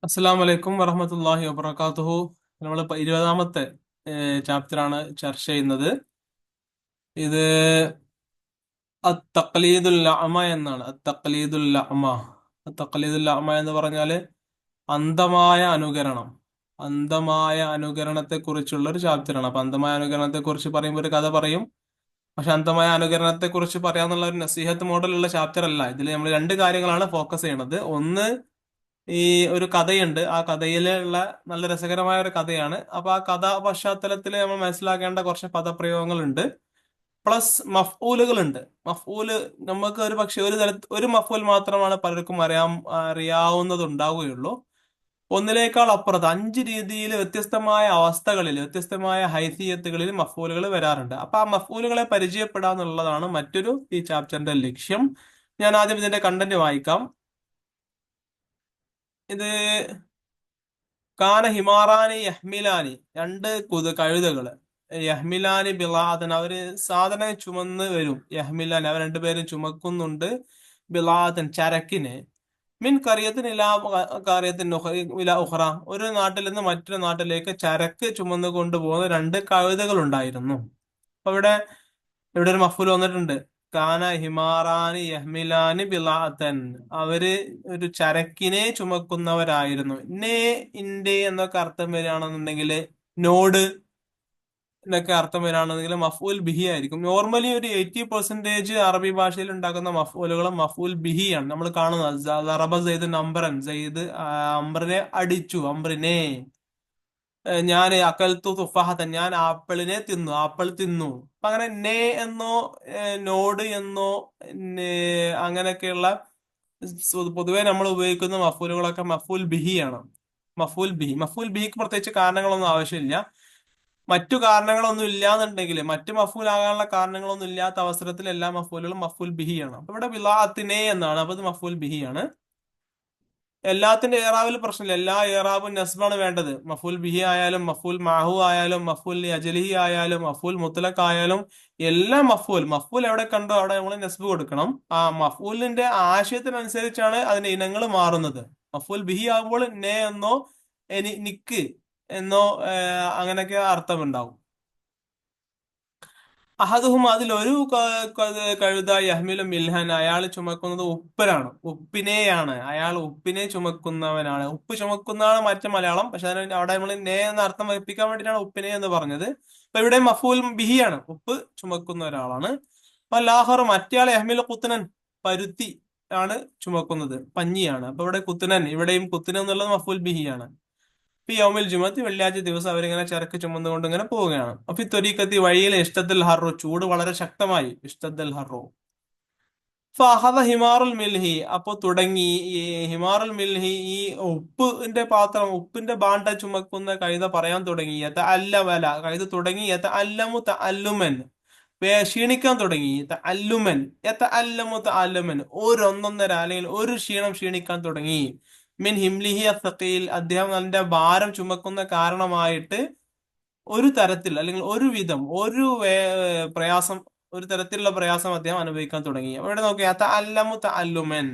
അസ്സലാമു അലൈക്കും വറഹ്മത്തുള്ളാഹി വബറകാതുഹു. നമ്മൾ 20-ാമത്തെ ചാപ്റ്ററാണ് ചർച്ച ചെയ്യുന്നത്. ഇത് അത്തഖ്ലീദുൽ അഅമ എന്നാണ്. അത്തഖ്ലീദുൽ അഅമ. അത്തഖ്ലീദുൽ അഅമ എന്ന് പറഞ്ഞാല് അന്ധമായ അനുകരണം. അന്ധമായ അനുകരണത്തെ കുറിച്ചുള്ള ഒരു ചാപ്റ്ററാണ്. അപ്പൊ അന്ധമായ അനുകരണത്തെ കുറിച്ച് പറയുമ്പോൾ ഒരു കഥ പറയും. പക്ഷെ അന്ധമായ അനുകരണത്തെ കുറിച്ച് പറയാന്നുള്ള ഒരു നസീഹത്ത് മോഡലുള്ള ചാപ്റ്റർ അല്ല. ഇതിൽ നമ്മൾ രണ്ട് കാര്യങ്ങളാണ് ഫോക്കസ് ചെയ്യണത്. ഒന്ന്, ഈ ഒരു കഥയുണ്ട്. ആ കഥയിലുള്ള നല്ല രസകരമായ ഒരു കഥയാണ്. അപ്പൊ ആ കഥാ പശ്ചാത്തലത്തിൽ നമ്മൾ മനസ്സിലാക്കേണ്ട കുറച്ച് പദപ്രയോഗങ്ങളുണ്ട്. പ്ലസ് മഫ്ഊലുകളുണ്ട്. മഫ്ഊല് നമുക്ക് ഒരു പക്ഷെ ഒരു മഫ്ഊൽ മാത്രമാണ് പലർക്കും അറിയാവുന്നതുണ്ടാവുകയുള്ളൂ. ഒന്നിനേക്കാൾ അപ്പുറത്ത് 5 രീതിയിൽ വ്യത്യസ്തമായ അവസ്ഥകളിൽ വ്യത്യസ്തമായ ഹൈസിയത്തുകളിൽ മഫ്ഊലുകൾ വരാറുണ്ട്. അപ്പൊ ആ മഫ്ഊലുകളെ പരിചയപ്പെടുക എന്നുള്ളതാണ് മറ്റൊരു ഈ ചാപ്റ്ററിന്റെ ലക്ഷ്യം. ഞാൻ ആദ്യം ഇതിന്റെ കണ്ടന്റ് വായിക്കാം. ഇത് കാന ഹിമാറാനി യഹ്മിലാനി, രണ്ട് കഴുതകള്. യഹ്മിലാനി ബിലാദൻ, അവര് സാധനം ചുമന്ന് വരും. യഹ്മിലാനി, അവർ രണ്ടുപേരും ചുമക്കുന്നുണ്ട്. ബിലാദൻ, ചരക്കിന്. മിൻ കറിയത്തിന് ഇലാ കറിയത്തിൻ ഇലാ ഉഖറ, ഒരു നാട്ടിൽ നിന്ന് മറ്റൊരു നാട്ടിലേക്ക് ചരക്ക് ചുമന്നു കൊണ്ടുപോകുന്ന രണ്ട് കഴുതകൾ ഉണ്ടായിരുന്നു. അപ്പൊ ഇവിടെ ഒരു മഫ്ഊൽ വന്നിട്ടുണ്ട്. കാന ഹിമാറാനി യഹ്മിലാനി ബിലാഅത്തൻ, അവര് ഒരു ചരക്കിനെ ചുമക്കുന്നവരായിരുന്നു. നേ, ഇന്റെ എന്നൊക്കെ അർത്ഥം വരികയാണെന്നുണ്ടെങ്കിൽ, നോട് എന്നൊക്കെ അർത്ഥം വരികയാണെന്നുണ്ടെങ്കിൽ മഫ്ഊൽ ബിഹി ആയിരിക്കും. നോർമലി ഒരു 80% അറബി ഭാഷയിൽ ഉണ്ടാക്കുന്ന മഫ്ഊലുകൾ മഫ്ഊൽ ബിഹി ആണ്. നമ്മൾ കാണുന്നത് ദറബ സെയ്ദ് അംബറൻ, സെയ്ദ് അംബറിനെ അടിച്ചു, അംബറിനെ. ഞാൻ അക്കൽത്തു തുഫാഹത്തൻ, ഞാൻ ആപ്പിളിനെ തിന്നു, ആപ്പിൾ തിന്നു. അപ്പൊ അങ്ങനെ നേ എന്നോ നോട് എന്നോ അങ്ങനെയൊക്കെയുള്ള പൊതുവെ നമ്മൾ ഉപയോഗിക്കുന്ന മഫൂലുകളൊക്കെ മഫൂൽ ബിഹിയാണ്. മഫൂൽ ബിഹിക്ക് പ്രത്യേകിച്ച് കാരണങ്ങളൊന്നും ആവശ്യമില്ല. മറ്റു കാരണങ്ങളൊന്നും ഇല്ലാന്നുണ്ടെങ്കിൽ, മറ്റു മഫൂൽ ആകാനുള്ള കാരണങ്ങളൊന്നും ഇല്ലാത്ത അവസരത്തിൽ എല്ലാ മഫൂലുകളും മഫൂൽ ബിഹിയാണ്. അപ്പൊ ഇവിടെ ബിലാഅത്തിനെ എന്നാണ്, അപ്പൊ ഇത് മഫൂൽ ബിഹിയാണ്. എല്ലാത്തിന്റെ ഏറാവിൽ പ്രശ്നമില്ല. എല്ലാ ഏറാബും നസ്ബാണ് വേണ്ടത്. മഫൂൽ ബിഹി ആയാലും മഫൂൽ മാഹു ആയാലും മഫൂൽ അജലിഹി ആയാലും മഫൂൽ മുത്തലഖ് ആയാലും എല്ലാ മഫൂൽ എവിടെ കണ്ടോ അവിടെ നമ്മൾ നസ്ബ് കൊടുക്കണം. ആ മഫൂലിന്റെ ആശയത്തിനനുസരിച്ചാണ് അതിന്റെ ഇനങ്ങൾ മാറുന്നത്. മഫൂൽ ബിഹി ആകുമ്പോൾ നെ എന്നോ നിക്ക് എന്നോ അങ്ങനെയൊക്കെ അർത്ഥമുണ്ടാവും. അഹദുഹും, അതിലൊരു കഴുത യഹ്മിലു മിൽഹൻ, അയാൾ ചുമക്കുന്നത് ഉപ്പിനാണ്, ഉപ്പിനെയാണ്. അയാൾ ഉപ്പിനെ ചുമക്കുന്നവനാണ്. ഉപ്പ് ചുമക്കുന്നതാണ് മറ്റു മലയാളം. പക്ഷെ അതിന് അവിടെ നമ്മൾ നേ എന്ന അർത്ഥം വെപ്പിക്കാൻ വേണ്ടിയിട്ടാണ് ഉപ്പിനെ എന്ന് പറഞ്ഞത്. അപ്പൊ ഇവിടെ മഫൂൽ ബിഹിയാണ്, ഉപ്പ് ചുമക്കുന്ന ഒരാളാണ്. അപ്പൊ ലാഹർ, മറ്റേയാൾ യഹ്മിലു കുത്തനൻ, പരുത്തി ആണ് ചുമക്കുന്നത്, പഞ്ഞിയാണ്. അപ്പൊ ഇവിടെ കുത്തനൻ, ഇവിടെയും കുത്തനൻ എന്നുള്ളത് മഫൂൽ ബിഹിയാണ്. ഈ യൗമിൽ ജുമത്തി, വെള്ളിയാഴ്ച ദിവസം അവരിങ്ങനെ ചരക്ക് ചുമന്നുകൊണ്ട് ഇങ്ങനെ പോവുകയാണ്. അപ്പൊ ഈ ത്വരീക്കത്തി, വഴിയിൽ ഇഷ്ടത്തിൽ ഹറു, ചൂട് വളരെ ശക്തമായി. ഇഷ്ടത്തിൽ ഹറു ഫഹദ ഹിമാറുൽ മിൽഹി, അപ്പൊ തുടങ്ങി ഈ ഹിമാറുൽ മിൽഹി, ഈ ഉപ്പിന്റെ പാത്രം, ഉപ്പിന്റെ ബാണ്ട ചുമക്കുന്ന കഴുത പറയാൻ തുടങ്ങി. അല്ലവല, കഴുത തുടങ്ങി. അല്ലമു അല്ലുമൻ, ക്ഷീണിക്കാൻ തുടങ്ങി. അല്ലുമൻ അല്ലമു അല്ലുമൻ, ഒന്നൊന്നര അല്ലെങ്കിൽ ഒരു ക്ഷീണം ക്ഷീണിക്കാൻ തുടങ്ങി. മിൻ ഹിംലിഹി അസഖീൽ, അദ്ദേഹം അതിന്റെ ഭാരം ചുമക്കുന്ന കാരണമായിട്ട് ഒരു തരത്തിൽ അല്ലെങ്കിൽ ഒരു വിധം പ്രയാസം, ഒരു തരത്തിലുള്ള പ്രയാസം അദ്ദേഹം അനുഭവിക്കാൻ തുടങ്ങി. അവിടെ നോക്കി, അല്ലമു അല്ലുമൻ.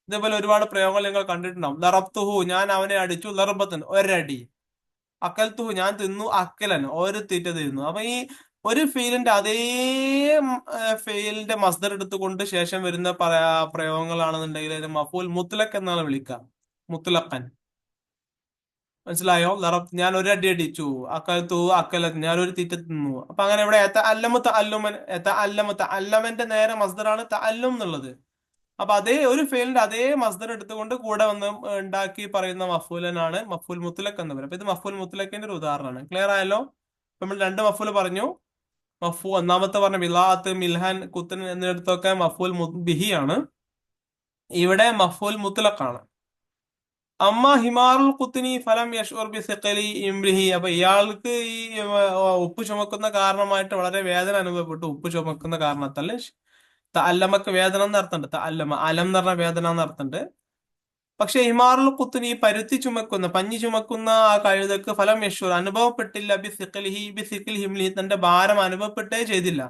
ഇതേപോലെ ഒരുപാട് പ്രയോഗങ്ങൾ നിങ്ങൾ കണ്ടിട്ടുണ്ടാവും. ലറബ്തുഹു, ഞാൻ അവനെ അടിച്ചു. ലറബത്തൻ, ഒരടി. അക്കൽത്തുഹു, ഞാൻ തിന്നു. അക്കലൻ, ഒരു തീറ്റ തിന്നു. അപ്പൊ ഈ ഒരു ഫീലിന്റെ അതേ ഫീലിന്റെ മസ്ദർ എടുത്തുകൊണ്ട് ശേഷം വരുന്ന പ്രയോഗങ്ങളാണെന്നുണ്ടെങ്കിൽ ഇത് മഫൂൽ മുത്ലഖ് എന്നാണ് വിളിക്കുക. മുത്ലഖൻ, മനസ്സിലായോ? ഞാൻ ഒരു അടി അടിച്ചു. അക്കൽത്തു അക്കലത്ത്, ഞാൻ ഒരു തീറ്റ തിന്നു. അപ്പൊ അങ്ങനെ ഇവിടെ അല്ലമന്റെ നേരെ മസ്ദറാണ് തഅല്ലും എന്നുള്ളത്. അപ്പൊ അതേ ഒരു ഫീലിന്റെ അതേ മസ്ദർ എടുത്തുകൊണ്ട് കൂടെ വന്ന് ഉണ്ടാക്കി പറയുന്ന മഫൂലനാണ് മഫൂൽ മുത്തലഖ് എന്ന് പറയും. അപ്പൊ ഇത് മഫൂൽ മുത്തലഖിന്റെ ഒരു ഉദാഹരണമാണ്. ക്ലിയർ ആയല്ലോ? നമ്മൾ രണ്ട് മഫൂൽ പറഞ്ഞു. ഒന്നാമത്തെ പറഞ്ഞ ബിലാഅത്ത്, മിൽഹാൻ, കുത്തൻ എന്നിടത്തൊക്കെ മഫൂൽ ബിഹിയാണ്. ഇവിടെ മഫൂൽ മുത്തലഖാണ്. അമ്മ ഹിമാറുൽ കുത്തിനി ഫലം യഷ്ഉർ ബി സിഖലി ഇംറിഹി, അപ്പൊ ഇയാൾക്ക് ഈ ഉപ്പ് ചുമക്കുന്ന കാരണമായിട്ട് വളരെ വേദന അനുഭവപ്പെട്ടു. ഉപ്പ് ചുമക്കുന്ന കാരണത്താൽ. തഅല്ലമക്ക് വേദന എന്ന് അർത്ഥമുണ്ട്. തഅല്ലമ, അലം എന്ന് പറഞ്ഞ വേദന എന്ന് അർത്ഥമുണ്ട്. പക്ഷെ ഹിമാറുൽ കുത്തിനി, പരുത്തി ചുമക്കുന്ന, പഞ്ഞി ചുമക്കുന്ന ആ കഴുതക്ക് ഫലം യഷ്ഉർ, അനുഭവപ്പെട്ടില്ല. ബി സിഖിൽ ഹിംലിഹി, തന്റെ ഭാരം അനുഭവപ്പെട്ടേ ചെയ്തില്ല.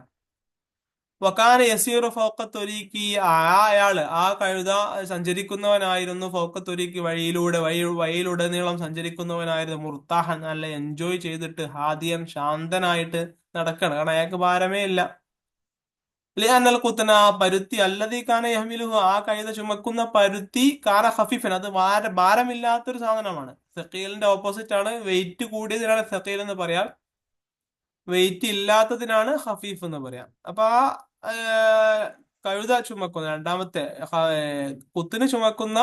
വക്കാന യസീറു ഫൗക്കത്തൊരീക്കി, അയാള് ആ കഴുത സഞ്ചരിക്കുന്നവനായിരുന്നു, ഫൗക്കത്തൊരീക്കി വഴിയിലുടനീളം സഞ്ചരിക്കുന്നവനായിരുന്നു, മുർത്താഹൻ നല്ല എൻജോയ് ചെയ്തിട്ട്, ഹാദിയൻ ശാന്തനായിട്ട് നടക്കണം, കാരണം അയാൾക്ക് ഭാരമേ ഇല്ല. ലിഅന്നൽ കുത്തന, പരുത്തി, അല്ലദീ കാന യഹ്മിലുഹു, ആ കഴുത ചുമക്കുന്ന പരുത്തി, കാന ഖഫീഫൻ, അത് ഭാരമില്ലാത്തൊരു സാധനമാണ്. സഖീലിന്റെ ഓപ്പോസിറ്റ് ആണ്, വെയിറ്റ് കൂടിയതിനാണ് സഖീൽ എന്ന് പറയാം, വെയിറ്റ് ഇല്ലാത്തതിനാണ് ഹഫീഫ് എന്ന് പറയാം. അപ്പൊ ആ കഴുത ചുമക്കുന്ന രണ്ടാമത്തെ കുത്തിന് ചുമക്കുന്ന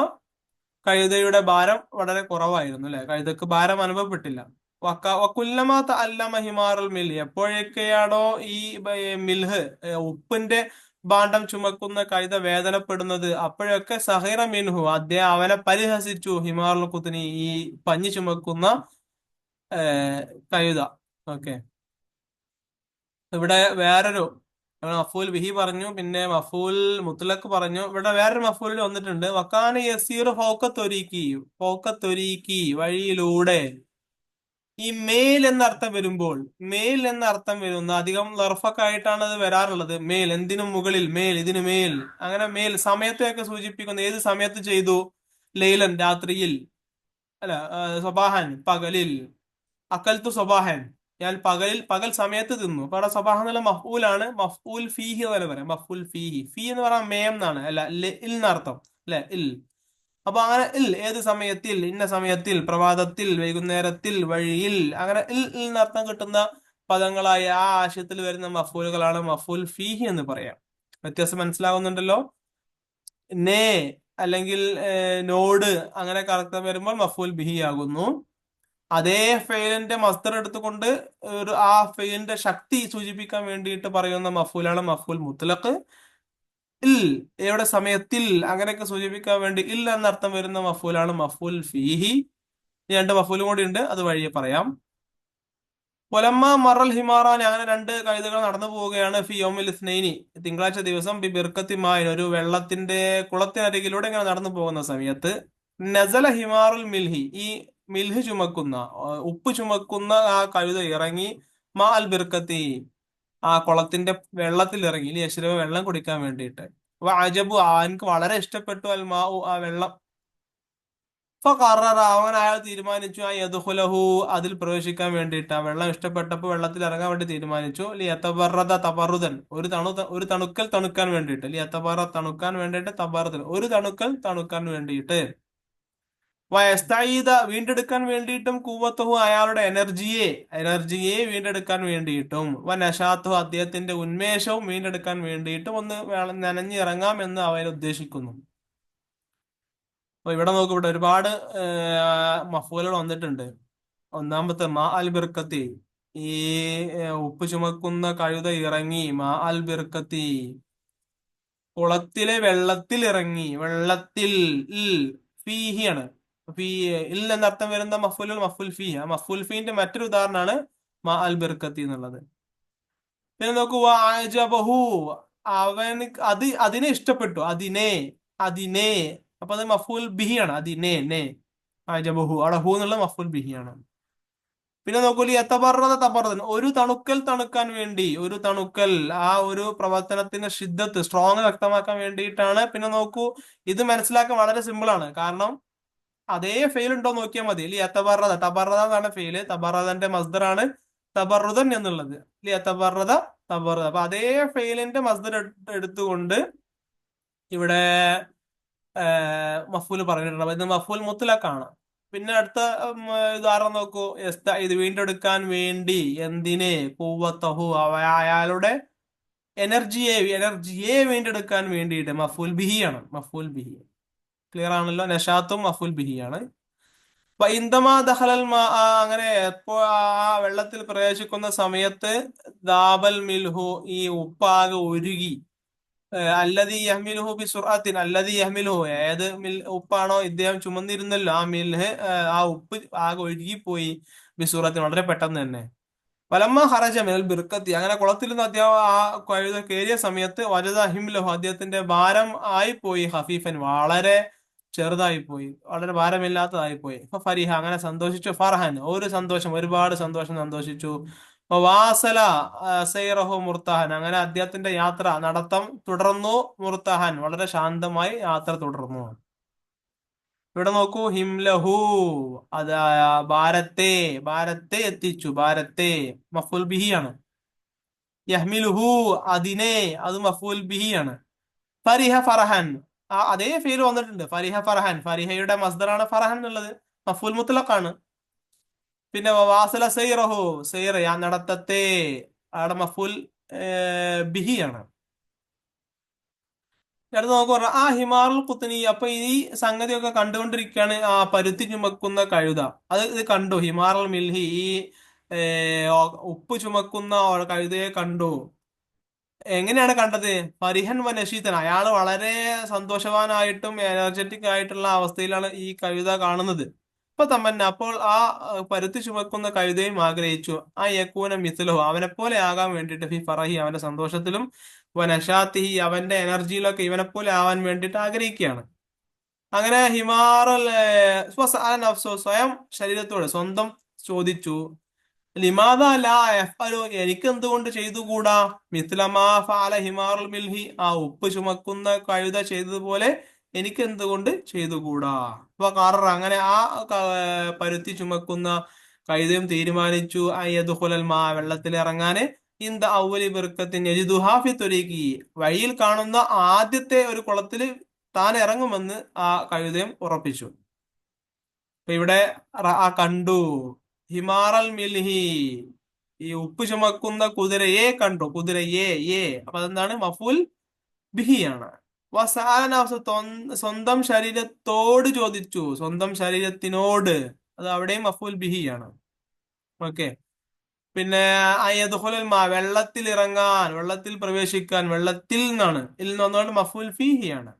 കഴുതയുടെ ഭാരം വളരെ കുറവായിരുന്നു, അല്ലെ, കഴുതക്ക് ഭാരം അനുഭവപ്പെട്ടില്ല. വക്കുല്ലമാത്ത അല്ലമ ഹിമാറുൽ മിൽഹ്, എപ്പോഴൊക്കെയാണോ ഈ മിൽഹ് ഉപ്പിന്റെ ഭാണ്ഡം ചുമക്കുന്ന കഴുത വേദനപ്പെടുന്നത്, അപ്പോഴൊക്കെ സഹീറ മിൻഹു, അദ്ദേഹം അവനെ പരിഹസിച്ചു, ഹിമാറുൽ കുത്തിന്, ഈ പഞ്ഞി ചുമക്കുന്ന കഴുത. ഓക്കെ, ഇവിടെ വേറൊരു മഫൂൽ ബിഹി പറഞ്ഞു, പിന്നെ മഫൂൽ മുത്തലക്ക് പറഞ്ഞു. ഇവിടെ വേറൊരു മഫൂലിൽ വന്നിട്ടുണ്ട്, വക്കാന യസീർ ഫൗക്കത്തൊരീക്കി, വഴിയിലൂടെ. ഈ മേൽ എന്നർത്ഥം വരുമ്പോൾ, മേൽ എന്നർത്ഥം വരുന്ന അധികം ലർഫൊക്കെ ആയിട്ടാണ് അത് വരാറുള്ളത്. മേൽ, എന്തിനും മുകളിൽ, മേൽ, ഇതിനു മേൽ, അങ്ങനെ മേൽ സമയത്തെയൊക്കെ സൂചിപ്പിക്കുന്ന. ഏത് സമയത്ത് ചെയ്തു? ലൈലൻ, രാത്രിയിൽ, അല്ല സബാഹൻ, പകലിൽ. അക്കൽത്തു സബാഹൻ, ഞാൻ പകൽ സമയത്ത് തിന്നു. അപ്പൊ അവിടെ സബാഹ എന്നുള്ള മഫ്ഊലാണ്, മഫ്ഊൽ ഫീഹി എന്ന് പറയാം. മഫ്ഊൽ ഫീഹി, ഫീ എന്ന് പറയാൻ മേം എന്നാണ്, അല്ല ഇൽ എന്നർത്ഥം, അല്ലെ, ഇൽ. അപ്പൊ അങ്ങനെ ഇൽ, ഏത് സമയത്തിൽ, ഇന്ന സമയത്തിൽ, പ്രഭാതത്തിൽ, വൈകുന്നേരത്തിൽ, വഴിയിൽ, അങ്ങനെ ഇൽ എന്നർത്ഥം കിട്ടുന്ന പദങ്ങളായ ആ ആശയത്തിൽ വരുന്ന മഫൂലുകളാണ് മഫൂൽ ഫീഹി എന്ന് പറയാം. വ്യത്യാസം മനസ്സിലാകുന്നുണ്ടല്ലോ? നേ അല്ലെങ്കിൽ നോട് അങ്ങനെയൊക്കെ അർത്ഥം വരുമ്പോൾ മഫൂൽ ബിഹി ആകുന്നു. അതേ ഫെയിലിന്റെ മസ്ദർ എടുത്തുകൊണ്ട് ആ ഫെയിലിന്റെ ശക്തി സൂചിപ്പിക്കാൻ വേണ്ടിയിട്ട് പറയുന്ന മഫൂലാണ് മഫൂൽ മുത്ലഖ്. ഇൽ, എവിടെ, സമയത്തിൽ, അങ്ങനെയൊക്കെ സൂചിപ്പിക്കാൻ വേണ്ടി ഇൽ എന്നർത്ഥം വരുന്ന മഫൂലാണ് മഫൂൽ ഫീഹി. രണ്ട് മഫൂലും കൂടി ഉണ്ട്, അത് വഴിയെ പറയാം. പൊലമ്മ മറൽ ഹിമാറാൻ, അങ്ങനെ രണ്ട് കഴുതകൾ നടന്നു പോവുകയാണ്, ഫി യൗമിൽ ഇസ്നൈനി, തിങ്കളാഴ്ച ദിവസം, ബി ബിർക്കത്തി മായിൻ, ഒരു വെള്ളത്തിന്റെ കുളത്തിനരികിലൂടെ ഇങ്ങനെ നടന്നു പോകുന്ന സമയത്ത്, നസല ഹിമാറുൽ മിൽഹി, ഈ മിൽഹ് ചുമക്കുന്ന, ഉപ്പ് ചുമക്കുന്ന ആ കഴുത ഇറങ്ങി, മാ അൽ ബിർക്കത്തി, ആ കുളത്തിന്റെ വെള്ളത്തിൽ ഇറങ്ങി, യശ്രബ, വെള്ളം കുടിക്കാൻ വേണ്ടിയിട്ട്. അപ്പൊ അജബു, എനിക്ക് വളരെ ഇഷ്ടപ്പെട്ടു, അൽ മാ, ആ വെള്ളം. ഫഖററ, അവൻ അയാൾ തീരുമാനിച്ചു, ആ യദ്ഖുലഹു, അതിൽ പ്രവേശിക്കാൻ വേണ്ടിയിട്ട്, ആ വെള്ളം ഇഷ്ടപ്പെട്ടപ്പോ വെള്ളത്തിൽ ഇറങ്ങാൻ വേണ്ടി തീരുമാനിച്ചു. ലിയതബറദ തബറുദൻ, ഒരു തണുക്കൽ തണുക്കാൻ വേണ്ടിയിട്ട്, ലിയതബറ, തണുക്കാൻ വേണ്ടിയിട്ട്, തബറുദൻ, ഒരു തണുക്കൽ തണുക്കാൻ വേണ്ടിയിട്ട്. വയസ്തഈദ, വീണ്ടെടുക്കാൻ വേണ്ടിയിട്ടും, കൂവത്തഹു, അയാളുടെ എനർജിയെ വീണ്ടെടുക്കാൻ വേണ്ടിയിട്ടും, വനശാത്തുഹു, അദ്ദേഹത്തിന്റെ ഉന്മേഷവും വീണ്ടെടുക്കാൻ വേണ്ടിയിട്ടും ഒന്ന് നനഞ്ഞിറങ്ങാം എന്ന് അവൻ ഉദ്ദേശിക്കുന്നു. അപ്പൊ ഇവിടെ നോക്കൂ, ഇവിടെ ഒരുപാട് മഫൂലുകൾ വന്നിട്ടുണ്ട്. ഒന്നാമത്തെ മാ അൽ ബിർക്കത്തി, ഈ ഉപ്പ് ചുമക്കുന്ന കഴുത ഇറങ്ങി, മാ അൽ ബിർക്കത്തി, കുളത്തിലെ വെള്ളത്തിൽ ഇറങ്ങി, വെള്ളത്തിൽ. ഇൽ ഫീഹിയാണ്, ഫീ, ഇൽ എന്നർത്ഥം വരുന്ന മഫൂലുൽ മഫൂൽ ഫീ, ആ മഫൂൽ ഫീന്റെ മറ്റൊരു ഉദാഹരണമാണ് മാ അൽ ബിർക്കത്തി എന്നുള്ളത്. പിന്നെ നോക്കൂ, അജബഹു, അവന് അതിനെ ഇഷ്ടപ്പെട്ടു, അതിനെ. അപ്പൊ അത് മഫൂൽ ബിഹിയാണ്, അതിനെ അജബഹു, അവിടെ ഹു എന്നുള്ള മഫൂൽ ബിഹിയാണ്. പിന്നെ നോക്കൂ, തബറദൻ, ഒരു തണുക്കൽ തണുക്കാൻ വേണ്ടി, ഒരു തണുക്കൽ, ആ ഒരു പ്രവർത്തനത്തിന്റെ ഷിദ്ദത്ത്, സ്ട്രോങ് വ്യക്തമാക്കാൻ വേണ്ടിയിട്ടാണ്. പിന്നെ നോക്കൂ, ഇത് മനസ്സിലാക്കാൻ വളരെ സിമ്പിൾ ആണ്, കാരണം അതേ ഫെയിൽ ഉണ്ടോ നോക്കിയാൽ മതി. തബറദ എന്നാണ് ഫെയില്, തബറദന്റെ മസ്ദറാണ് തബറുദൻ എന്നുള്ളത്. തബറദ, തബറദ. അപ്പൊ അതേ ഫെയിലിന്റെ മസ്ദർ എടുത്തുകൊണ്ട് ഇവിടെ മഫൂൽ പറഞ്ഞിട്ടുണ്ട്. ഇത് മഫൂൽ മുത്തലഖാണ്. പിന്നെ അടുത്ത ഉദാഹരണം നോക്കൂ, ഇത് വീണ്ടെടുക്കാൻ വേണ്ടി, എന്തിനെ, കൂവത്തഹു, അയാളുടെ എനർജിയെ വീണ്ടെടുക്കാൻ വേണ്ടിയിട്ട്, മഫൂൽ ബിഹിയാണ്, മഫൂൽ ബിഹി. ക്ലിയർ ആണല്ലോ? നഷാത്തും മഫൂൽ ബിഹിയാണ്. ഇന്ദമാ ദഹലൽ മാ, അങ്ങനെ എപ്പോ ആ വെള്ളത്തിൽ പ്രവേശിക്കുന്ന സമയത്ത്, ദാബൽ മിൽഹു, ഈ ഉപ്പാകെ ഉരുകി, അല്ലദീ യഹ്മിലുഹു ബിസുർഅത്തിൻ, അല്ലദീ യഹ്മിലുഹു, ഏത് ഉപ്പാണോ ഇദ്ദേഹം ചുമന്നിരുന്നല്ലോ, ആ മിൽഹ്, ആ ഉപ്പ് ആകെ ഒഴുകിപ്പോയി, ബിസുറത്തിൻ, വളരെ പെട്ടെന്ന് തന്നെ. വലമ്മ ഹറജ മിനൽ ബിർക്കത്തി, അങ്ങനെ കുളത്തിൽ നിന്ന് അദ്ദേഹം ആ കഴുത കയറിയ സമയത്ത്, വജദ ഹിംലഹു, അദ്ദേഹത്തിന്റെ ഭാരം ആയിപ്പോയി, ഹഫീഫൻ, വളരെ ചെറുതായി പോയി, വളരെ ഭാരമില്ലാത്തതായി പോയി. ഫരിഹ, അങ്ങനെ സന്തോഷിച്ചു, ഫർഹൻ, ഒരു സന്തോഷം, ഒരുപാട് സന്തോഷിച്ചു. വാസല സൈറഹു മുർത്തഹൻ, അങ്ങനെ അദ്ദേഹത്തിന്റെ യാത്ര നടത്തം തുടർന്നു. മുർത്തഹൻ, വളരെ ശാന്തമായി യാത്ര തുടർന്നു. ഇവിടെ നോക്കൂ, ഹിംലഹു, അത് ഭാരത്തെ, ഭാരത്തെ എത്തിച്ചു, ഭാരത്തെ മഫൂൽ ബിഹിയാണ്. യഹ്മിലുഹു, അതിനെ, അത് മഫൂൽ ബിഹിയാണ്. ഫരിഹ ഫറഹൻ, അതേ ഫീൽ വന്നിട്ടുണ്ട്. ഫരിഹ ഫറഹൻ, ഫരിഹയുടെ മസ്ദറാണ് ഫറഹൻ എന്നുള്ളത്, മഫൂൽ മുത്തലഖാണ്. പിന്നെ വാസല സൈറഹു, സൈറ ആ നടത്തത്തെ, അവിടെ മഫൂൽ ബിഹിയാണ്. അടുത്ത് നമുക്ക് പറഞ്ഞ ആ ഹിമാറുൽ കുത്തനി. അപ്പൊ ഈ സംഗതിയൊക്കെ കണ്ടുകൊണ്ടിരിക്കുകയാണ് ആ പരുത്തി ചുമക്കുന്ന കഴുത. അത് ഇത് കണ്ടു, ഹിമാറുൽ മിൽഹി, ഈ ഉപ്പ് ചുമക്കുന്ന കഴുതയെ കണ്ടു. എങ്ങനെയാണ് കണ്ടത്? പരിഹൻ വ നശീതൻ, അയാൾ വളരെ സന്തോഷവാനായിട്ടും എനർജറ്റിക് ആയിട്ടുള്ള അവസ്ഥയിലാണ് ഈ കഴുത കാണുന്നത്. ഇപ്പൊ തമ്മന്ന, അപ്പോൾ ആ പരുത്തി ചുമക്കുന്ന കഴുതയും ആഗ്രഹിച്ചു ആ യക്കൂന മിസ്ലഹു, അവനെ പോലെ ആകാൻ വേണ്ടിയിട്ട്, ഫി ഫറഹി, അവന്റെ സന്തോഷത്തിലും, വ നശാത്തിഹി, അവന്റെ എനർജിയിലൊക്കെ ഇവനെ പോലെ ആവാൻ വേണ്ടിയിട്ട് ആഗ്രഹിക്കുകയാണ്. അങ്ങനെ ഹിമാറൽ സ്വയം ശരീരത്തോട് സ്വന്തം ചോദിച്ചു, ലിമാദാ ലാ യഫ്അലു, എനിക്ക് എന്തുകൊണ്ട് ചെയ്തുകൂടാ, മിസ്ലമാ ഫഅല ഹിമാറുൽ മിൽഹി, ആ ഉപ്പ് ചുമക്കുന്ന കഴുത ചെയ്തതുപോലെ എനിക്ക് എന്തുകൊണ്ട് ചെയ്തുകൂടാ. അപ്പൊ കാറർ, അങ്ങനെ ആ പരുത്തി ചുമക്കുന്ന കഴുതയും തീരുമാനിച്ചു അയ്യദുഖുലൽ മാ, വെള്ളത്തിൽ ഇറങ്ങാന്, ഇന്ത ഔവലി ബിർക്കത്തിൻ യജിദുഹാ ഫി ത്വരീഖി, വഴിയിൽ കാണുന്ന ആദ്യത്തെ ഒരു കുളത്തിൽ താൻ ഇറങ്ങുമെന്ന് ആ കഴുതയും ഉറപ്പിച്ചു. അപ്പൊ ഇവിടെ കണ്ടു, ഹിമാറൽ മിൽഹി, ഈ ഉപ്പ് ചുമക്കുന്ന കുതിരയെ കണ്ടു, കുതിരയെ, അപ്പൊ അതെന്താണ്? മഫൂൽ ബിഹിയാണ്. സ്വന്തം ശരീരത്തോട് ചോദിച്ചു, സ്വന്തം ശരീരത്തിനോട്, അത് അവിടെയും മഫൂൽ ബിഹിയാണ്. ഓക്കെ. പിന്നെ അയ്യദ്ഖുലൽ മാ, വെള്ളത്തിൽ ഇറങ്ങാൻ, വെള്ളത്തിൽ പ്രവേശിക്കാൻ, വെള്ളത്തിൽ നിന്നാണ്, ഇതിൽ നിന്ന് വന്നുകൊണ്ട് മഫൂൽ ഫീഹിയാണ്.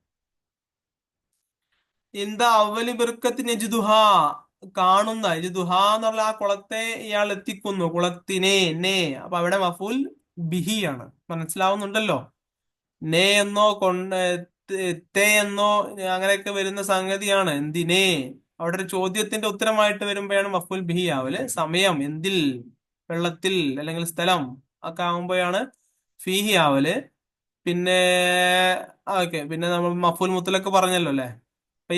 ഇന്ത അവലി ബിർക്കത്തിന് യജ്ദുഹ, കാണുന്ന, യജ്ദുഹ എന്ന് പറഞ്ഞാൽ ആ കുളത്തെ ഇയാൾ എത്തിക്കുന്നു, കുളത്തിനെ, നേ, അപ്പൊ അവിടെ മഫൂൽ ബിഹിയാണ്. മനസ്സിലാവുന്നുണ്ടല്ലോ? നേ എന്നോ തേ എന്നോ അങ്ങനെയൊക്കെ വരുന്ന സംഗതിയാണ്. എന്തിനേ, അവിടെ ഒരു ചോദ്യത്തിന്റെ ഉത്തരമായിട്ട് വരുമ്പോഴാണ് മഫൂൽ ബിഹി ആവല്. സമയം, എന്തിൽ, വെള്ളത്തിൽ, അല്ലെങ്കിൽ സ്ഥലം ഒക്കെ ആകുമ്പോഴാണ് ഫീഹി ആവല്. പിന്നെ ഓക്കെ, പിന്നെ നമ്മൾ മഫൂൽ മുത്തലൊക്കെ പറഞ്ഞല്ലോ അല്ലെ. അപ്പൊ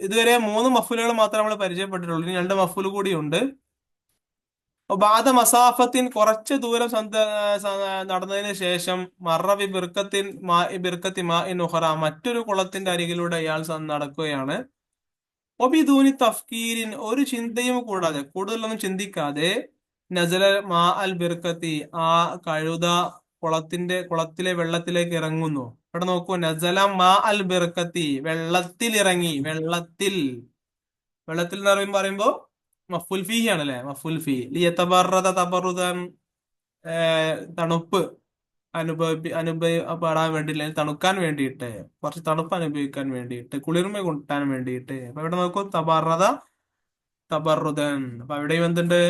ഇതുവരെ 3 മഫൂലുകൾ മാത്രമേ നമ്മൾ പരിചയപ്പെട്ടിട്ടുള്ളൂ. ഇനി 2 മഫൂൽ കൂടിയുണ്ട്. ബാദ മസാഫത്തിൻ, കുറച്ച് ദൂരം നടന്നതിന് ശേഷം, മറബി ബിർക്കത്തിൻ മാ ബിർക്കത്തി മാ ഇൻ ഉഖറ, മറ്റൊരു കുളത്തിന്റെ അരികിലൂടെ അയാൾ നടക്കുകയാണ്. ഒബിദൂനി തഫ്കീരിൻ, ഒരു ചിന്തയും കൂടാതെ, കൂടുതലൊന്നും ചിന്തിക്കാതെ, നസല മാ അൽ ബിർക്കത്തി, ആ കഴുത കുളത്തിലെ വെള്ളത്തിലേക്ക് ഇറങ്ങുന്നു. ഇവിടെ നോക്കൂ, നസല മാ അൽ ബിർക്കത്തി, വെള്ളത്തിൽ ഇറങ്ങി, വെള്ളത്തിൽ, വെള്ളത്തിൽ എന്ന് പറയുമ്പോ മഫുൽ ഫീഹി ആണല്ലേ, മഫുൽ ഫീ. ലിയതബറദ തബറുദൻ, തണുപ്പ് അനുഭവപ്പെടാൻ വേണ്ടി, അല്ലെങ്കിൽ തണുക്കാൻ വേണ്ടിയിട്ട്, കുറച്ച് തണുപ്പ് അനുഭവിക്കാൻ വേണ്ടിയിട്ട്, കുളിർമ കൂട്ടാൻ വേണ്ടിയിട്ട്. അപ്പൊ ഇവിടെ നോക്കൂ, തബറദ തബറുദൻ, അപ്പൊ അവിടെയും എന്തുണ്ട്?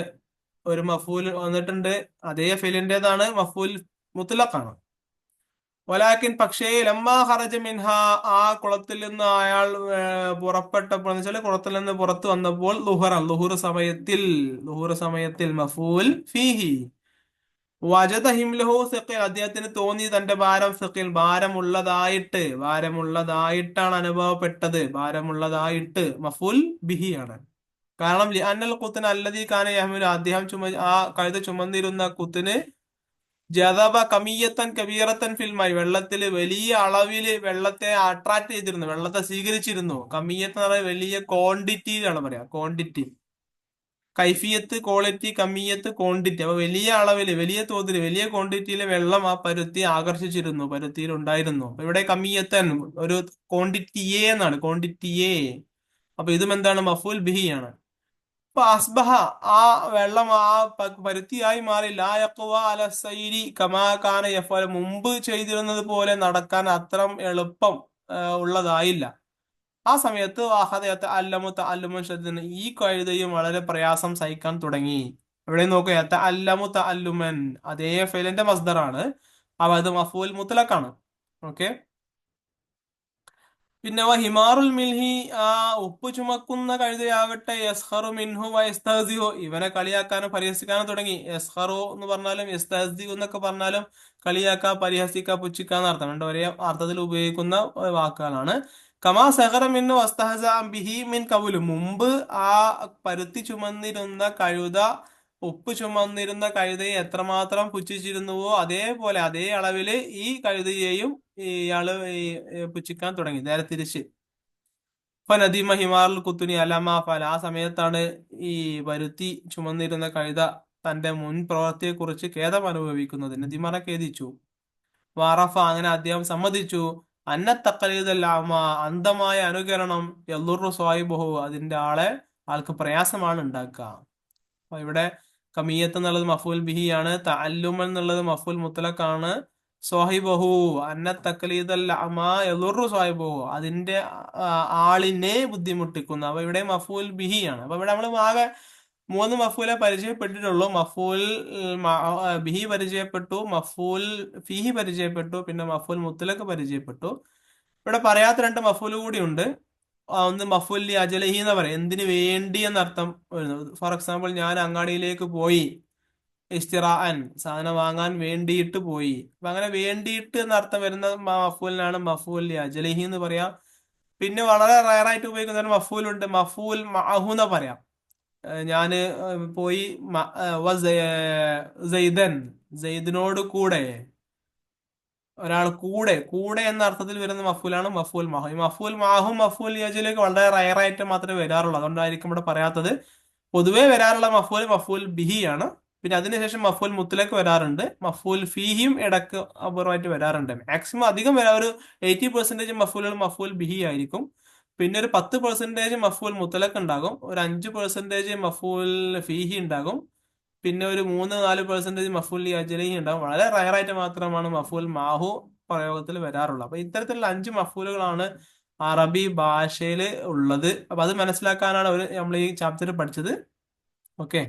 ഒരു മഫൂൽ വന്നിട്ടുണ്ട്, അതേ ഫിലിന്റേതാണ്, മഫൂൽ മുത്തലഖാണ്. വലാക്കിൻ, പക്ഷേ, ലമ്മാ ഖറജ മിൻഹ, ആ കുളത്തിൽ നിന്ന് അയാൾ പുറപ്പെട്ടപ്പോൾ, എന്ന് വെച്ചാൽ കുളത്തിൽ നിന്ന് പുറത്തു വന്നപ്പോൾ, ലുഹുർ സമയത്തിൽ മഫൂൽ ഫീഹി, വജദ ഹിംലഹു സഖീൽ, അദ്ദേഹത്തിന് തോന്നി തന്റെ ഭാരം, സഖീൽ, ഭാരമുള്ളതായിട്ടാണ് അനുഭവപ്പെട്ടത്, ഭാരമുള്ളതായിട്ട്, മഫൂൽ ബിഹിയാണ്. കാരണം അന്നൽ കുത്തിന് അല്ലദീ കാന യഹ്മിലു, അദ്ദേഹം ആ കഴുത ചുമന്നിരുന്ന കുത്തിന്, ജദബ കമിയത്തൻ കബീറത്തൻ ഫിൽമായി, വെള്ളത്തില് വലിയ അളവില് വെള്ളത്തെ അട്രാക്ട് ചെയ്തിരുന്നു, വെള്ളത്തെ സ്വീകരിച്ചിരുന്നു. കമിയത്ത് എന്ന് പറയുന്നത് വലിയ ക്വാണ്ടിറ്റിയിലാണ് പറയാ, ക്വാണ്ടിറ്റി. കൈഫിയത്ത് ക്വാളിറ്റി, കമിയത്ത് ക്വാണ്ടിറ്റി. അപ്പൊ വലിയ അളവില്, വലിയ തോതിൽ, വലിയ ക്വാണ്ടിറ്റിയിലെ വെള്ളം ആ പരുത്തി ആകർഷിച്ചിരുന്നു, പരുത്തിയിൽ ഉണ്ടായിരുന്നു. അപ്പൊ ഇവിടെ കമിയത്തൻ ഒരു ക്വാണ്ടിറ്റിയെ എന്നാണ്, ക്വാണ്ടിറ്റിയെ. അപ്പൊ ഇതും എന്താണ്? മഫൂൽ ബിഹിയാണ്. അപ്പൊ അസ്ബഹ, ആ വെള്ളം ആ പരുത്തിയായി മാറി, ലാ യഖ്വ അല സൈരി കമാ കാന യഫ്അൽ, മുമ്പ് ചെയ്തിരുന്നത് പോലെ നടക്കാൻ അത്ര എളുപ്പം ഉള്ളതായില്ല. ആ സമയത്ത് ഈ കഴുതയും വളരെ പ്രയാസം സഹിക്കാൻ തുടങ്ങി. ഇവിടെ നോക്കുക, അല്ലുമൻ, അതേ ഫെലിന്റെ മസ്ദറാണ്. അപ്പൊ അത് മഫൂൽ മുത്തലഖാണ്. ഓക്കെ. പിന്നെ ഹിമാറുൽ മിൽഹി, ആ ഉപ്പ് ചുമക്കുന്ന കഴുതയാകട്ടെ, യസ്ഹറു മിൻഹു വയസ്തഹ്സിഹു, ഇവനെ കളിയാക്കാനും പരിഹസിക്കാനും തുടങ്ങി. യസ്ഹറു എന്ന് പറഞ്ഞാലും യസ്തഹ്സിഹു എന്നൊക്കെ പറഞ്ഞാലും കളിയാക്ക, പരിഹസിക്ക, പുച്ഛിക്ക എന്നർത്ഥം. രണ്ട് ഒരേ അർത്ഥത്തിൽ ഉപയോഗിക്കുന്ന വാക്കുകളാണ്. കമാ സഹറ മിന്നു വസ്തഹസ ബിഹി മിൻ കബുലു, മുമ്പ് ആ പരുത്തി ചുമന്നിരുന്ന കഴുത ഉപ്പ് ചുമന്നിരുന്ന കഴുതയെ എത്രമാത്രം പുച്ഛിച്ചിരുന്നുവോ അതേപോലെ അതേ അളവില് ഈ കഴുതയെയും ഇയാള് പുച്ഛിക്കാൻ തുടങ്ങി. നേരെ തിരിച്ച്. നദീമ ഹിമാറുൽ കുത്തുനി അലമ ഫല, ആ സമയത്താണ് ഈ പരുത്തി ചുമന്നിരുന്ന കഴുത തന്റെ മുൻ പ്രവൃത്തിയെ കുറിച്ച് ഖേദം അനുഭവിക്കുന്നത്. നദീമറ ഖേദിച്ചു. വാറഫ, അങ്ങനെ അദ്ദേഹം സമ്മതിച്ചു. അന്നത്തക്കലീതല്ലാമ, അന്ധമായ അനുകരണം, എല്ലുറു സ്വായിബഹു, അതിന്റെ ആൾക്ക് പ്രയാസമാണ് ഉണ്ടാക്കുക. അപ്പൊ ഇവിടെ കമീയത്ത് എന്നുള്ളത് മഫൂൽ ബിഹി ആണ്. തഅല്ലുമൻ എന്നുള്ളത് മഫൂൽ മുത്തലഖാണ്. സ്വാഹിബഹു അന്ന തക്ലീദൽ അമാ യദുറു സ്വാഹിബഹു, അതിന്റെ ആളിനെ ബുദ്ധിമുട്ടിക്കുന്നു. അപ്പൊ ഇവിടെ മഫൂൽ ബിഹി ആണ്. അപ്പൊ ഇവിടെ നമ്മൾ ആകെ 3 മഫൂലെ പരിചയപ്പെട്ടിട്ടുള്ളൂ. മഫൂൽ ബിഹി പരിചയപ്പെട്ടു, മഫൂൽ ഫിഹി പരിചയപ്പെട്ടു, പിന്നെ മഫൂൽ മുത്തലഖ് പരിചയപ്പെട്ടു. ഇവിടെ പറയാത്ത 2 മഫൂല് കൂടി ഉണ്ട്. ഒന്ന് മഫൂൽ ലി അജലഹി എന്ന് പറയും, എന്തിനു വേണ്ടി എന്നർത്ഥം വരുന്നത്. ഫോർ എക്സാമ്പിൾ, ഞാൻ അങ്ങാടിയിലേക്ക് പോയി, ഇസ്തിറാഅൻ, സാധനം വാങ്ങാൻ വേണ്ടിയിട്ട് പോയി. അപ്പൊ അങ്ങനെ വേണ്ടിയിട്ട് എന്നർത്ഥം വരുന്ന മഫൂലിനാണ് മഫൂൽ ലി അജലഹി എന്ന് പറയാം. പിന്നെ വളരെ റയറായിട്ട് ഉപയോഗിക്കുന്ന ഒരു മഫൂലുണ്ട്, മഫൂൽ മഅഹു എന്ന് പറയാം. ഞാന് പോയി സൈദൻ, സൈദിനോട് കൂടെ, ഒരാൾ കൂടെ, കൂടെ എന്ന അർത്ഥത്തിൽ വരുന്ന മഫൂലാണ് മഫൂൽ മാഹു. ഈ മഫൂൽ മാഹും മഫൂൽ യജിലേക്ക് വളരെ റയറായിട്ട് മാത്രമേ വരാറുള്ളൂ. അതുകൊണ്ടായിരിക്കും ഇവിടെ പറയാത്തത്. പൊതുവേ വരാറുള്ള മഫൂൽ മഫൂൽ ബിഹി ആണ്. പിന്നെ അതിനുശേഷം മഫൂൽ മുത്തലക്ക് വരാറുണ്ട്. മഫൂൽ ഫീഹിയും ഇടക്ക് അപൂർവമായിട്ട് വരാറുണ്ട്. മാക്സിമം അധികം വരാം, ഒരു 80% മഫൂലുകൾ മഫൂൽ ബിഹി ആയിരിക്കും. പിന്നെ ഒരു 10% മഫൂൽ മുത്തലക്ക് ഉണ്ടാകും. ഒരു 5% മഫൂൽ ഫീഹി ഉണ്ടാകും. പിന്നെ ഒരു 3-4% മഫൂൽ അജലഹി ഉണ്ടാകും. വളരെ റയറായിട്ട് മാത്രമാണ് മഫൂൽ മാഹു പ്രയോഗത്തിൽ വരാറുള്ളത്. അപ്പൊ ഇത്തരത്തിലുള്ള 5 മഫൂലുകളാണ് അറബി ഭാഷയിൽ ഉള്ളത്. അപ്പൊ അത് മനസ്സിലാക്കാനാണ് നമ്മൾ ഈ ചാപ്റ്റർ പഠിച്ചത്. ഓക്കെ,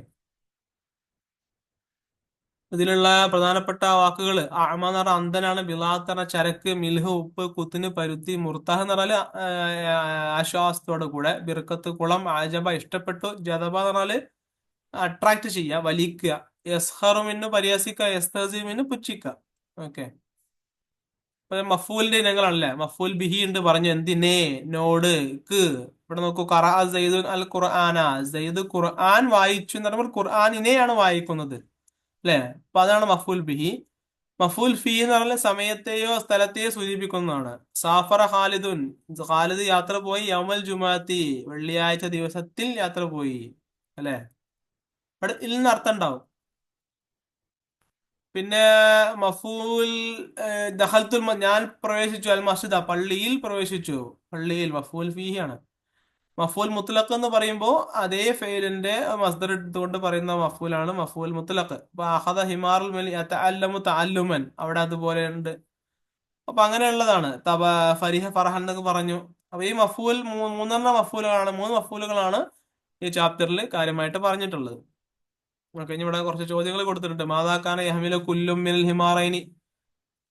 ഇതിലുള്ള പ്രധാനപ്പെട്ട വാക്കുകൾ: അഅമ എന്ന് പറഞ്ഞാൽ അന്ധനാണ്, ബിലാത്ത് എന്ന് പറഞ്ഞാൽ ചരക്ക്, മിൽഹ് ഉപ്പ്, കുത്തിന് പരുത്തി, മുർത്താഹ് എന്ന് പറഞ്ഞാൽ ആശ്വാസത്തോടു കൂടെ, ബിർക്കത്ത് കുളം, ആജബ ഇഷ്ടപ്പെട്ടു, ജദബ എന്ന് പറഞ്ഞാല് അട്രാക്ട് ചെയ്യുക, വലിക്കുക, യസ്ഹറുമിന് പരിഹസിക്കുക, യസ്തഹസിമിന് പുച്ഛിക്കുക. ഓക്കെ, അപ്പൊ മഫൂലിന്റെ ഇനങ്ങളാണല്ലേ. മഫൂൽ ബിഹി ഉണ്ട്, പറഞ്ഞു എന്തിനെ, നോട്, ക്ക്. ഇവിടെ നോക്കൂ, ഖറഅ സയ്യിദുൻ അൽ ഖുർആന, സയ്യിദ് ഖുർആൻ വായിച്ചു എന്ന് പറയുമ്പോൾ ഖുർആനിനെയാണ് വായിക്കുന്നത്, അല്ലെ. അപ്പൊ അതാണ് മഫൂൽ ബിഹി. മഫൂൽ ഫി എന്ന് പറഞ്ഞാൽ സമയത്തെയോ സ്ഥലത്തെയോ സൂചിപ്പിക്കുന്നതാണ്. സാഫറ ഖാലിദുൻ, ഖാലിദ് യാത്ര പോയി, യൗമൽ ജുമാഅത്തി, വെള്ളിയാഴ്ച ദിവസത്തിൽ യാത്ര പോയി, അല്ലെ. ഇവിടെ ഇൽ നിന്ന് അർത്ഥം ഉണ്ടാവും. പിന്നെ മഫൂൽ ദഖൽത്തുൽ ഞാൻ പ്രവേശിച്ചു, അൽ മസ്ജിദ, പള്ളിയിൽ പ്രവേശിച്ചു, പള്ളിയിൽ മഫൂൽ ഫീഹി ആണ്. മഫൂൽ മുത്തലഖ് എന്ന് പറയുമ്പോൾ അതേ ഫെയിലിന്റെ മസ്ദർ എടുത്തുകൊണ്ട് പറയുന്ന മഫൂലാണ് മഫൂൽ മുത്തലഖ്. അപ്പൊ അഖദ ഹിമാറുൽ മലി യതഅല്ലമു തഅല്ലുമൻ, അവിടെ അതുപോലെ ഉണ്ട്. അപ്പൊ അങ്ങനെയുള്ളതാണ്. ഫരിഹ ഫറഹൻ എന്നൊക്കെ പറഞ്ഞു. അപ്പൊ ഈ മഫൂൽ മൂന്നെണ്ണം മഫൂലുകളാണ്, 3 മഫൂലുകളാണ് ഈ ചാപ്റ്ററിൽ കാര്യമായിട്ട് പറഞ്ഞിട്ടുള്ളത്. കഴിഞ്ഞ ഇവിടെ കുറച്ച് ചോദ്യങ്ങൾ കൊടുത്തിട്ടുണ്ട്. മാതാക്കാന യഹ്മിലു കുല്ലും മിനൽ ഹിമാറൈനി,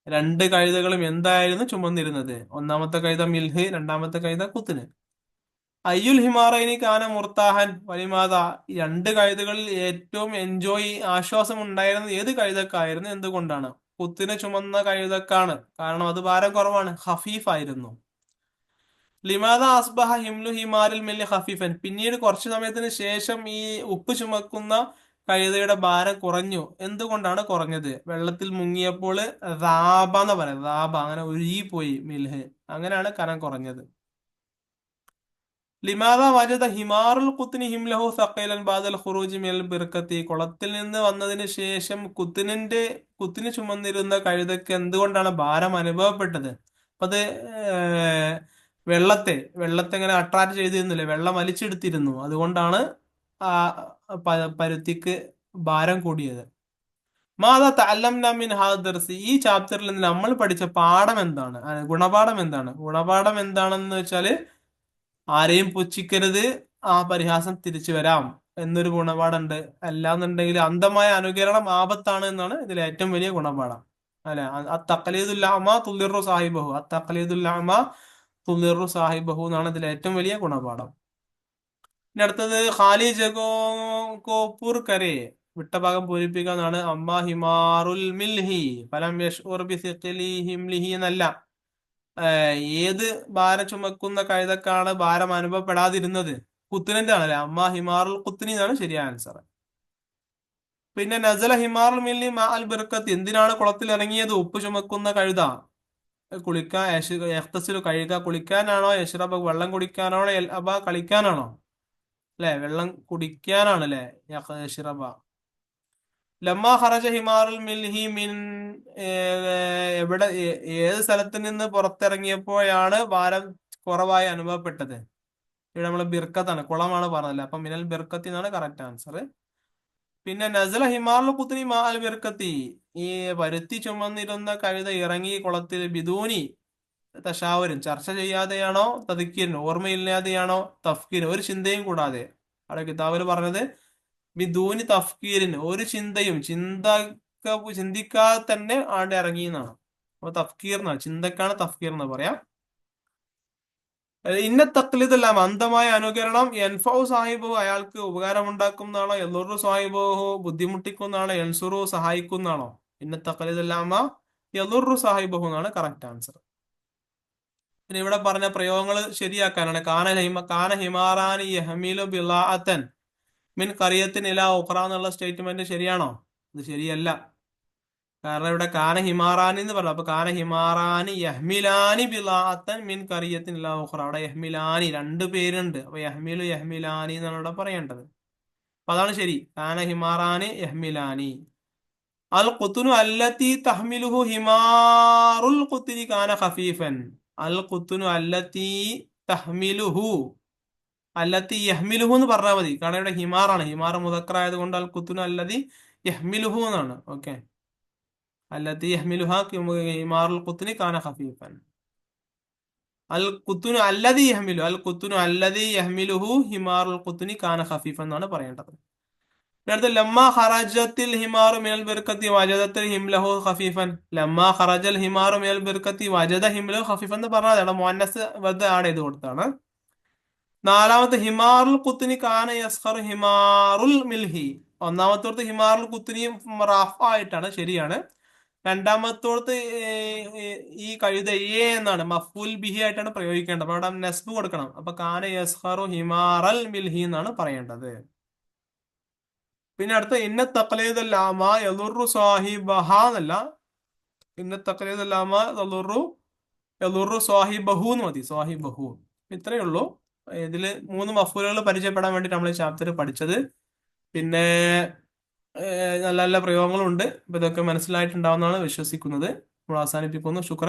2 കഴുതകളും എന്തായിരുന്നു ചുമന്നിരുന്നത്? ഒന്നാമത്തെ കഴുത മിൽഹ്, രണ്ടാമത്തെ കഴുത കുത്തിന്. അയ്യുൽ ഹിമാറൈനി കാന മുർത്താഹൻ വലിമാത, 2 കഴുതകളിൽ ഏറ്റവും എൻജോയ്, ആശ്വാസം ഉണ്ടായിരുന്നത് ഏത് കഴുതക്കായിരുന്നു? എന്തുകൊണ്ടാണ്? കുത്തിന് ചുമന്ന കഴുതക്കാണ്, കാരണം അത് ഭാരം കുറവാണ്, ഹഫീഫ് ആയിരുന്നു. ലിമാദ അസ്ബഹ ഹിംലു ഹിമാരിൽ മില്ലി ഖഫീഫൻ, പിന്നീട് കുറച്ചു സമയത്തിന് ശേഷം ഈ ഉപ്പ് ചുമക്കുന്ന കഴുതയുടെ ഭാരം കുറഞ്ഞു. എന്തുകൊണ്ടാണ് കുറഞ്ഞത്? വെള്ളത്തിൽ മുങ്ങിയപ്പോൾ റാബ എന്ന് പറയാം, റാബ, അങ്ങനെ ഒഴുകിപ്പോയി മിൽഹ്, അങ്ങനെയാണ് കനം കുറഞ്ഞത്. ലിമാദ വജദ ഹിമാറുൽ ഖുത്നി ഹിംലഹു സഖീലൻ ബാദൽ ഖുറൂജി മിനൽ ബിർക്കത്തി, കുളത്തിൽ നിന്ന് വന്നതിന് ശേഷം കുത്തിന് ചുമന്നിരുന്ന കഴുതക്ക് എന്തുകൊണ്ടാണ് ഭാരം അനുഭവപ്പെട്ടത്? അപ്പൊ അത് വെള്ളത്തെ ഇങ്ങനെ അട്രാക്ട് ചെയ്തിരുന്നില്ലേ, വെള്ളം വലിച്ചെടുത്തിരുന്നു, അതുകൊണ്ടാണ് ആ പരുത്തിക്ക് ഭാരം കൂടിയത്. മാതാ തഅല്ലംനാ മിൻ ഹാദ ദർസി, ഈ ചാപ്റ്ററിൽ നിന്ന് നമ്മൾ പഠിച്ച പാഠം എന്താണ്? ഗുണപാഠം എന്താണ്? ഗുണപാഠം എന്താണെന്ന് വെച്ചാല് ആരെയും പുച്ഛിക്കരുത്, ആ പരിഹാസം തിരിച്ചു വരാം എന്നൊരു ഗുണപാഠമുണ്ട്. അല്ലാന്നുണ്ടെങ്കിൽ അന്ധമായ അനുകരണം ആപത്താണ് എന്നാണ് ഇതിൽ ഏറ്റവും വലിയ ഗുണപാഠം, അല്ലെ. അത്തഖലീദുൽ അഅമ തുളിറു സാഹിബഹു, അത്തഖലീദുൽ അഅമ തുളിറു സാഹിബഹു എന്നാണ് ഇതിലെ ഏറ്റവും വലിയ ഗുണപാഠം. ഇനി അടുത്തത് ഖാലി ജഗോ കോപ്പൂർ കരെ, വിട്ട ഭാഗം പൂരിപ്പിക്കുക എന്നാണ്. അമ്മ ഹിമാറുൽ മിൽഹി ഫലം യഷ്ഉർ ഹിംലിഹി എന്നല്ല. ഏത് ഭാരം ചുമക്കുന്ന കഴുതക്കാണ് ഭാരം അനുഭവപ്പെടാതിരുന്നത്? കുത്തിനിന്റെ ആണല്ലേ. അമ്മ ഹിമാറുൽ കുത്തിനി എന്നാണ് ശരിയായ ആൻസർ. പിന്നെ നസല ഹിമാറുൽ മില്ലി മാ അൽ ബിർക്കത്ത്, എന്തിനാണ് കുളത്തിൽ ഇറങ്ങിയത്? ഉപ്പ് ചുമക്കുന്ന കഴുത. കുളിക്കാൻ യഖ്തസിലു കഴുക കുളിക്കാനാണോ? യശ്റബ വെള്ളം കുടിക്കാനാണോ? യൽഅബ കളിക്കാനാണോ? അല്ലെ, വെള്ളം കുടിക്കാനാണ് അല്ലെ. യശ്റബ. ലമ്മ ഖറജ ഹിമാറുൽ മിൽഹി മിൻ, എവിടെ ഏത് സ്ഥലത്ത് നിന്ന് പുറത്തിറങ്ങിയപ്പോഴാണ് ഭാരം കുറവായി അനുഭവപ്പെട്ടത്? ഇവിടെ നമ്മള് ബിർക്കത്താണ്, കുളമാണ് പറഞ്ഞത്. അപ്പൊ മിനൽ ബിർക്കത്തി എന്നാണ് കറക്റ്റ് ആൻസർ. പിന്നെ നസല ഹിമാറുൽ കുത്തിനി മാ അൽ ബിർക്കത്തി, ഈ പരുത്തി ചുമന്നിരുന്ന കഴുത ഇറങ്ങി കുളത്തിൽ ബിദൂനി തശാവരും, ചർച്ച ചെയ്യാതെയാണോ? തദ്ക്കീറിന് ഓർമ്മയില്ലാതെയാണോ? തഫ്കീറിന് ഒരു ചിന്തയും കൂടാതെ. അവിടെ കിതാബിൽ പറഞ്ഞത് ബിദൂനി തഫ്കീറിന് ഒരു ചിന്തയും ചിന്തിക്കാതെ തന്നെ ആണ്ട് ഇറങ്ങി എന്നാണ്. അപ്പൊ തഫ്കീറിനാണ്, ചിന്തക്കാണ് തഫ്കീർ എന്ന് പറയാം. ഇന്ന തക്ലീദെല്ലാം അന്ധമായ അനുകരണം യൻഫൗ സാഹിബു അയാൾക്ക് ഉപകാരമുണ്ടാക്കുന്നതാണോ? യദുറു സാഹിബു ബുദ്ധിമുട്ടിക്കുന്നതാണോ? യൻസുറു സഹായിക്കുന്നതാണോ? ഇന്ന തക്ലീദെല്ലാമ യദുറു സാഹിബു എന്നാണ് കറക്റ്റ് ആൻസർ. പിന്നെ ഇവിടെ പറഞ്ഞ പ്രയോഗങ്ങൾ ശരിയാക്കാനാണ്. കാന ഹിമാറാനി യഹ്മിലു ബിളാഅത്തൻ മിൻ ഖറിയത്തിൻ ഇലാ ഉഖ്റ എന്നുള്ള സ്റ്റേറ്റ്മെന്റ് ശരിയാണോ? ഇത് ശരിയല്ല. കാരണം ഇവിടെ കാന ഹിമാറാനി എന്ന് പറഞ്ഞു. അപ്പൊ കാന ഹിമാറാനി യഹ്മിലാനി ബിളാഅത്തൻ മിൻ ഖറിയത്തിൻ ഇലാ ഉഖ്റ, അവിടെ യഹ്മിലാനി രണ്ട് പേരുണ്ട്. അപ്പൊ യഹ്മിലു യഹ്മിലാനി എന്നാണ് ഇവിടെ പറയേണ്ടത്. അപ്പൊ അതാണ് ശരി. കാന ഹിമാറാനി യഹ്മിലാനി. അൽ ഖുത്നു അല്ലത്തി തഹ്മിലുഹു ഹിമാറുൽ ഖുത്നി കാന ഖഫീഫൻ. അൽ ഖുത്നു അല്ലത്തി തഹ്മിലുഹു, അല്ലത്തി യഹ്മിലുഹു എന്ന് പറഞ്ഞാൽ മതി. കാരണം ഇവിടെ ഹിമാറാണ്, ഹിമാർ മുദക്കർ ആയതുകൊണ്ട് അൽ ഖുത്നു അല്ലതി യഹ്മിലുഹു എന്നാണ്. ഓക്കെ, അല്ലത്തി യഹ്മിലുഹ ഹിമാറുൽ ഖുത്നി കാന ഖഫീഫൻ. അൽ ഖുത്നു അല്ലതി യഹ്മിലു, അൽ ഖുത്നു അല്ലതി യഹ്മിലുഹു ഹിമാറുൽ ഖുത്നി കാന ഖഫീഫൻ എന്നാണ് പറയേണ്ടത്. അടുത്ത ലമ്മ ഖറജത്തിൽ ഹിമാറു മിനൽ ബിർക്കത്തി വജദത്തിൽ ഹിംലഹു ഖഫീഫൻ. ലമ്മ ഖറജൽ ഹിമാറു മിനൽ ബിർക്കത്തി വജദ ഹിംലഹു ഖഫീഫൻ എന്ന് പറഞ്ഞാൽ മുഅന്നസ് വദ് ആഡ് ചെയ്ത് കൊടുത്താണ്. നാലാമത്തെ ഹിമാറുൽ കുത്തിനി കാന യസ്ഖറു ഹിമാറുൽ മിൽഹി. ഒന്നാമത്തോടത്ത് ഹിമാറുൽ കുത്തിനി റഫ ആയിട്ടാണ്, ശരിയാണ്. രണ്ടാമത്തോടത്ത് ഈ കഴുത എന്നാണ് മഫ്ഊൽ ബിഹി ആയിട്ടാണ് പ്രയോഗിക്കേണ്ടത്. അപ്പൊ അവിടെ നസ്ബ് കൊടുക്കണം. അപ്പൊ കാന യസ്ഖറു ഹിമാറൽ മിൽഹി എന്നാണ് പറയേണ്ടത്. പിന്നെ അടുത്ത ഇന്ന തഖ്ലീദുൽ യദുറു സാഹിബഹ എന്നല്ല, ഇന്ന തഖ്ലീദുൽ യദുറു സാഹിബഹു എന്ന് മതി. സാഹിബഹു. ഇത്രയേ ഉള്ളൂ. ഇതില് 3 മഫ്ഊലുകൾ പരിചയപ്പെടാൻ വേണ്ടി നമ്മൾ ഈ ചാപ്റ്റർ പഠിച്ചത്. പിന്നെ നല്ല നല്ല പ്രയോഗങ്ങളുണ്ട്. അപ്പൊ ഇതൊക്കെ മനസ്സിലായിട്ടുണ്ടാവുന്നതാണ് വിശ്വസിക്കുന്നത്. നമ്മൾ അവസാനിപ്പിക്കുന്നു. ശുക്രൻ.